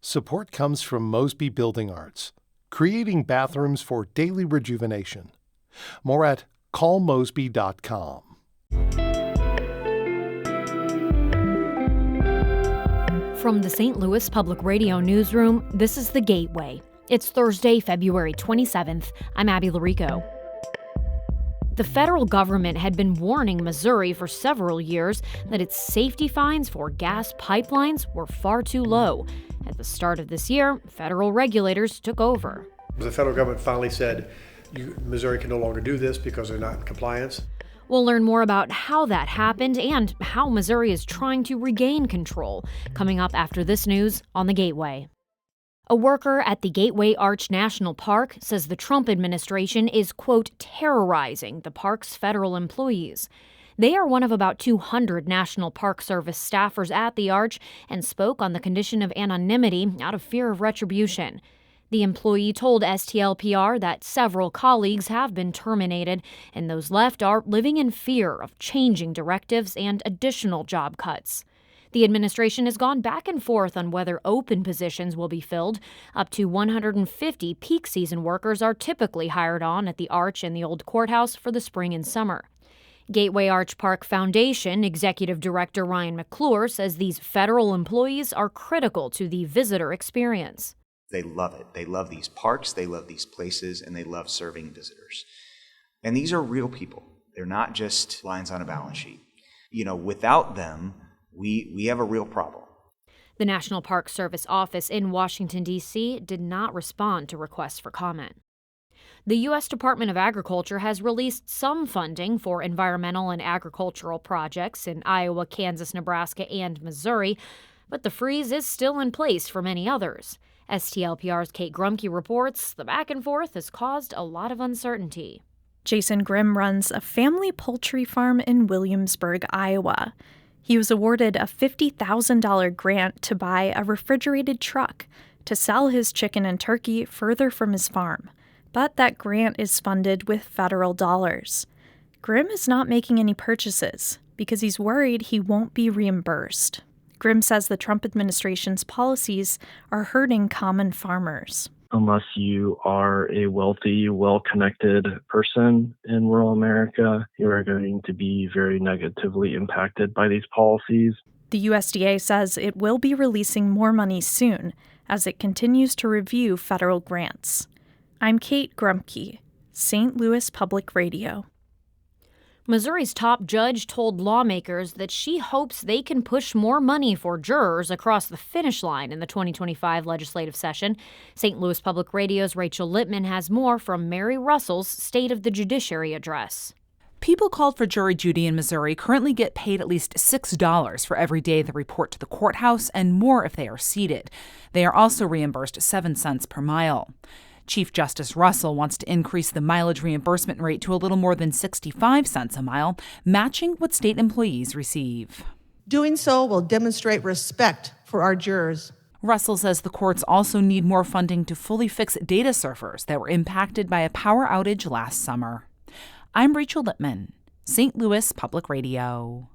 Support comes from Mosby Building Arts, creating bathrooms for daily rejuvenation. More at callmosby.com. From the St. Louis Public Radio Newsroom, this is The Gateway. It's Thursday, February 27th. I'm Abby Larico. The federal government had been warning Missouri for several years that its safety fines for gas pipelines were far too low. At the start of this year, federal regulators took over. The federal government finally said, Missouri can no longer do this because they're not in compliance. We'll learn more about how that happened and how Missouri is trying to regain control, coming up after this news on The Gateway. A worker at the Gateway Arch National Park says the Trump administration is, quote, terrorizing the park's federal employees. They are one of about 200 National Park Service staffers at the Arch and spoke on the condition of anonymity out of fear of retribution. The employee told STLPR that several colleagues have been terminated, and those left are living in fear of changing directives and additional job cuts. The administration has gone back and forth on whether open positions will be filled. Up to 150 peak season workers are typically hired on at the Arch and the Old Courthouse for the spring and summer. Gateway Arch Park Foundation Executive Director Ryan McClure says these federal employees are critical to the visitor experience. They love it. They love these parks, they love these places, and they love serving visitors. And these are real people. They're not just lines on a balance sheet. Without them, we have a real problem. The National Park Service office in Washington, D.C. did not respond to requests for comment. The U.S. Department of Agriculture has released some funding for environmental and agricultural projects in Iowa, Kansas, Nebraska, and Missouri, but the freeze is still in place for many others. STLPR's Kate Grumke reports the back and forth has caused a lot of uncertainty. Jason Grimm runs a family poultry farm in Williamsburg, Iowa. He was awarded a $50,000 grant to buy a refrigerated truck to sell his chicken and turkey further from his farm. But that grant is funded with federal dollars. Grimm is not making any purchases because he's worried he won't be reimbursed. Grimm says the Trump administration's policies are hurting common farmers. Unless you are a wealthy, well-connected person in rural America, you are going to be very negatively impacted by these policies. The USDA says it will be releasing more money soon as it continues to review federal grants. I'm Kate Grumke, St. Louis Public Radio. Missouri's top judge told lawmakers that she hopes they can push more money for jurors across the finish line in the 2025 legislative session. St. Louis Public Radio's Rachel Littman has more from Mary Russell's State of the Judiciary address. People called for jury duty in Missouri currently get paid at least $6 for every day they report to the courthouse and more if they are seated. They are also reimbursed 7 cents per mile. Chief Justice Russell wants to increase the mileage reimbursement rate to a little more than 65 cents a mile, matching what state employees receive. Doing so will demonstrate respect for our jurors. Russell says the courts also need more funding to fully fix data servers that were impacted by a power outage last summer. I'm Rachel Littman, St. Louis Public Radio.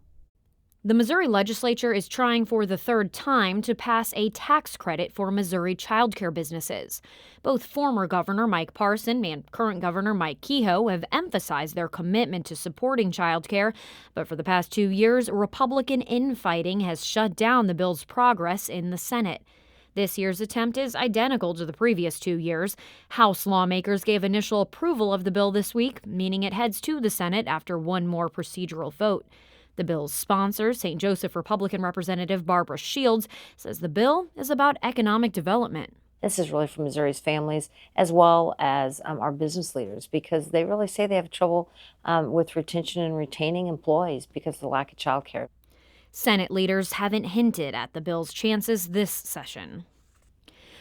The Missouri legislature is trying for the third time to pass a tax credit for Missouri childcare businesses. Both former Governor Mike Parson and current Governor Mike Kehoe have emphasized their commitment to supporting childcare, but for the past 2 years, Republican infighting has shut down the bill's progress in the Senate. This year's attempt is identical to the previous 2 years. House lawmakers gave initial approval of the bill this week, meaning it heads to the Senate after one more procedural vote. The bill's sponsor, St. Joseph Republican Representative Barbara Shields, says the bill is about economic development. This is really for Missouri's families as well as our business leaders, because they really say they have trouble with retention and retaining employees because of the lack of child care. Senate leaders haven't hinted at the bill's chances this session.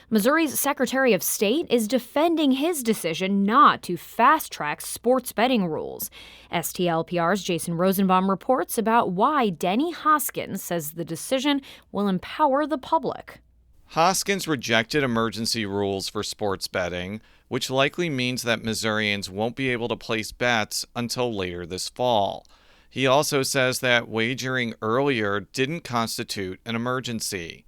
Missouri's Secretary of State is defending his decision not to fast-track sports betting rules. STLPR's Jason Rosenbaum reports about why Denny Hoskins says the decision will empower the public. Hoskins rejected emergency rules for sports betting, which likely means that Missourians won't be able to place bets until later this fall. He also says that wagering earlier didn't constitute an emergency.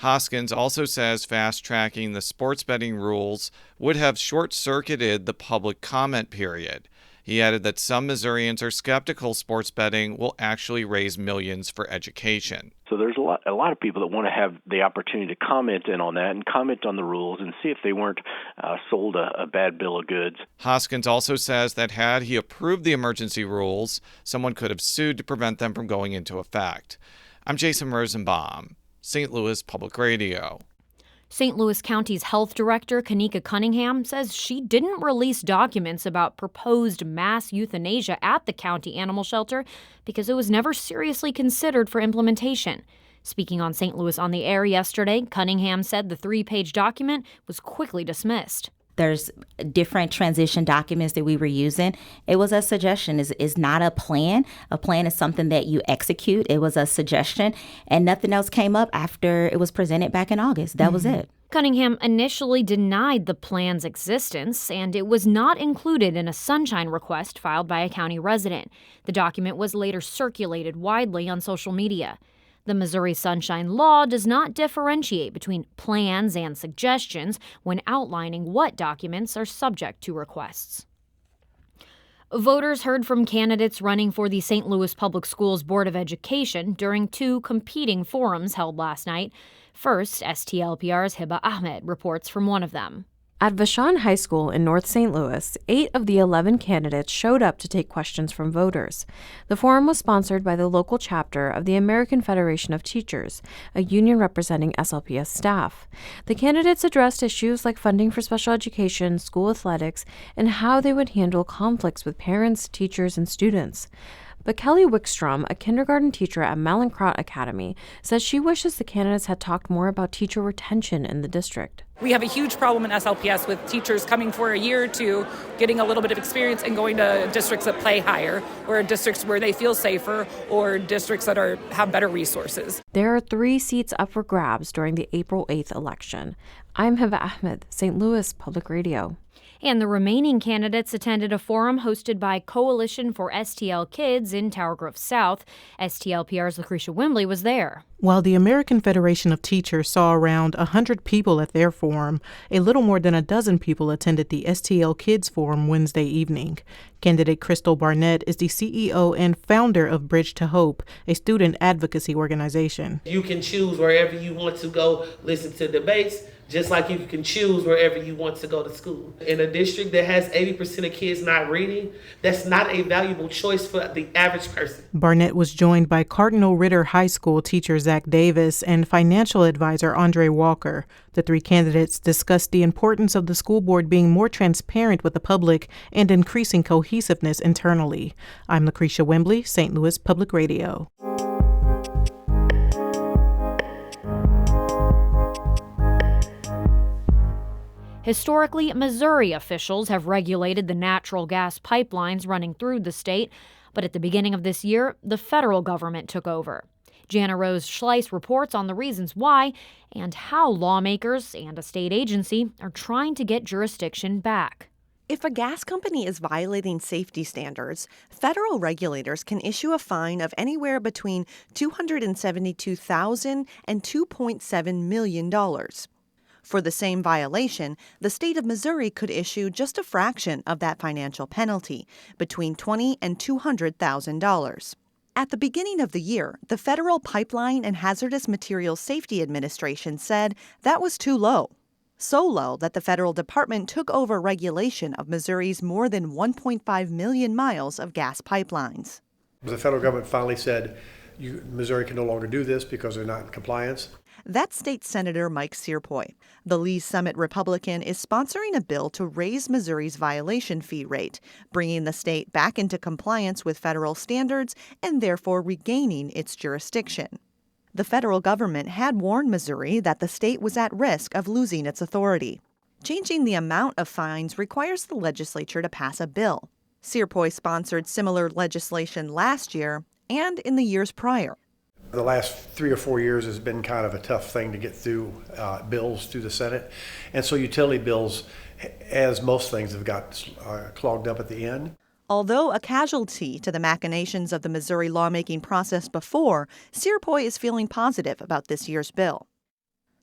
Hoskins also says fast-tracking the sports betting rules would have short-circuited the public comment period. He added that some Missourians are skeptical sports betting will actually raise millions for education. So there's a lot of people that want to have the opportunity to comment in on that and comment on the rules and see if they weren't sold a bad bill of goods. Hoskins also says that had he approved the emergency rules, someone could have sued to prevent them from going into effect. I'm Jason Rosenbaum, St. Louis Public Radio. St. Louis County's health director, Kanika Cunningham, says she didn't release documents about proposed mass euthanasia at the county animal shelter because it was never seriously considered for implementation. Speaking on St. Louis on the Air yesterday, Cunningham said the 3-page document was quickly dismissed. There's different transition documents that we were using. It was a suggestion. It's not a plan. A plan is something that you execute. It was a suggestion, and nothing else came up after it was presented back in August. That was it. Cunningham initially denied the plan's existence, and it was not included in a sunshine request filed by a county resident. The document was later circulated widely on social media. The Missouri Sunshine Law does not differentiate between plans and suggestions when outlining what documents are subject to requests. Voters heard from candidates running for the St. Louis Public Schools Board of Education during 2 competing forums held last night. First, STLPR's Hiba Ahmed reports from one of them. At Vashon High School in North St. Louis, 8 of the 11 candidates showed up to take questions from voters. The forum was sponsored by the local chapter of the American Federation of Teachers, a union representing SLPS staff. The candidates addressed issues like funding for special education, school athletics, and how they would handle conflicts with parents, teachers, and students. But Kelly Wickstrom, a kindergarten teacher at Mallinckrodt Academy, says she wishes the candidates had talked more about teacher retention in the district. We have a huge problem in SLPS with teachers coming for a year or two, getting a little bit of experience and going to districts that pay higher, or districts where they feel safer, or districts that have better resources. There are 3 seats up for grabs during the April 8th election. I'm Hiba Ahmed, St. Louis Public Radio. And the remaining candidates attended a forum hosted by Coalition for STL Kids in Tower Grove South. STLPR's Lucretia Wembley was there. While the American Federation of Teachers saw around 100 people at their forum, a little more than a dozen people attended the STL Kids Forum Wednesday evening. Candidate Crystal Barnett is the CEO and founder of Bridge to Hope, a student advocacy organization. You can choose wherever you want to go listen to debates, just like you can choose wherever you want to go to school. In a district that has 80% of kids not reading, that's not a valuable choice for the average person. Barnett was joined by Cardinal Ritter High School teacher Zach Davis and financial advisor Andre Walker. The 3 candidates discussed the importance of the school board being more transparent with the public and increasing cohesiveness internally. I'm Lucretia Wembley, St. Louis Public Radio. Historically, Missouri officials have regulated the natural gas pipelines running through the state, but at the beginning of this year, the federal government took over. Jana Rose Schleiss reports on the reasons why and how lawmakers and a state agency are trying to get jurisdiction back. If a gas company is violating safety standards, federal regulators can issue a fine of anywhere between $272,000 and $2.7 million. For the same violation, the state of Missouri could issue just a fraction of that financial penalty, between $20,000 and $200,000. At the beginning of the year, the Federal Pipeline and Hazardous Materials Safety Administration said that was too low. So low that the federal department took over regulation of Missouri's more than 1.5 million miles of gas pipelines. The federal government finally said, Missouri can no longer do this because they're not in compliance. That's State Senator Mike Searpoy. The Lee's Summit Republican is sponsoring a bill to raise Missouri's violation fee rate, bringing the state back into compliance with federal standards and therefore regaining its jurisdiction. The federal government had warned Missouri that the state was at risk of losing its authority. Changing the amount of fines requires the legislature to pass a bill. Searpoy sponsored similar legislation last year and in the years prior. The last 3 or 4 years has been kind of a tough thing to get through bills through the Senate. And so utility bills, as most things, have got clogged up at the end. Although a casualty to the machinations of the Missouri lawmaking process before, Searpoy is feeling positive about this year's bill.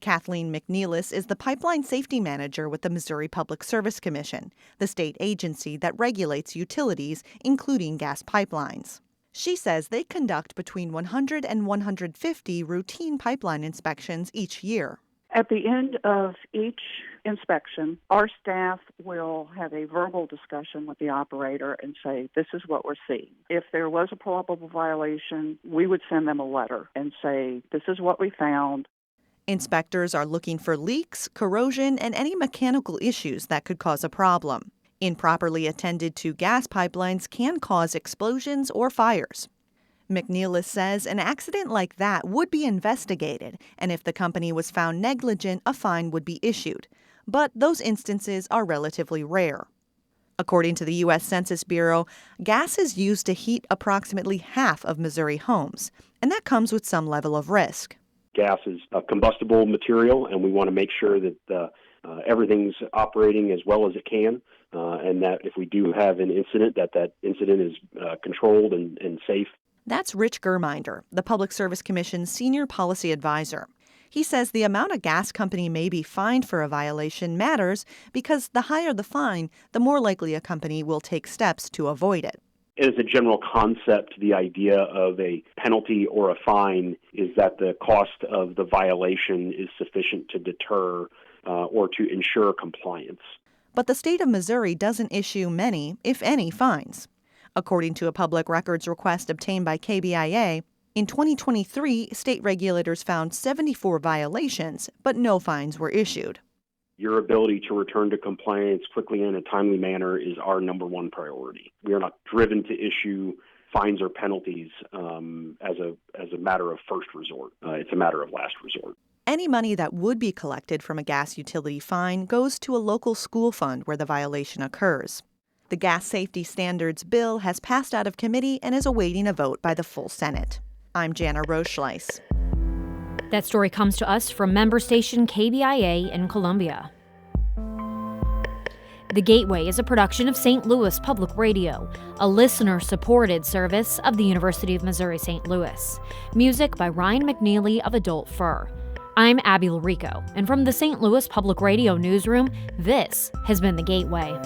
Kathleen McNeilis is the pipeline safety manager with the Missouri Public Service Commission, the state agency that regulates utilities, including gas pipelines. She says they conduct between 100 and 150 routine pipeline inspections each year. At the end of each inspection, our staff will have a verbal discussion with the operator and say, this is what we're seeing. If there was a probable violation, we would send them a letter and say, this is what we found. Inspectors are looking for leaks, corrosion, and any mechanical issues that could cause a problem. Improperly attended to gas pipelines can cause explosions or fires. McNeilis says an accident like that would be investigated, and if the company was found negligent, a fine would be issued. But those instances are relatively rare. According to the U.S. Census Bureau, gas is used to heat approximately half of Missouri homes, and that comes with some level of risk. Gas is a combustible material, and we want to make sure that everything's operating as well as it can, and that if we do have an incident, that incident is controlled and safe. That's Rich Germinder, the Public Service Commission's senior policy advisor. He says the amount a gas company may be fined for a violation matters because the higher the fine, the more likely a company will take steps to avoid it. As a general concept, the idea of a penalty or a fine is that the cost of the violation is sufficient to deter or to ensure compliance. But the state of Missouri doesn't issue many, if any, fines. According to a public records request obtained by KBIA, in 2023, state regulators found 74 violations, but no fines were issued. Your ability to return to compliance quickly and in a timely manner is our number one priority. We are not driven to issue fines or penalties as a matter of first resort. It's a matter of last resort. Any money that would be collected from a gas utility fine goes to a local school fund where the violation occurs. The Gas Safety Standards bill has passed out of committee and is awaiting a vote by the full Senate. I'm Jana Roschleis. That story comes to us from member station KBIA in Columbia. The Gateway is a production of St. Louis Public Radio, a listener-supported service of the University of Missouri St. Louis. Music by Ryan McNeely of Adult Fur. I'm Abby Larico, and from the St. Louis Public Radio newsroom, this has been The Gateway.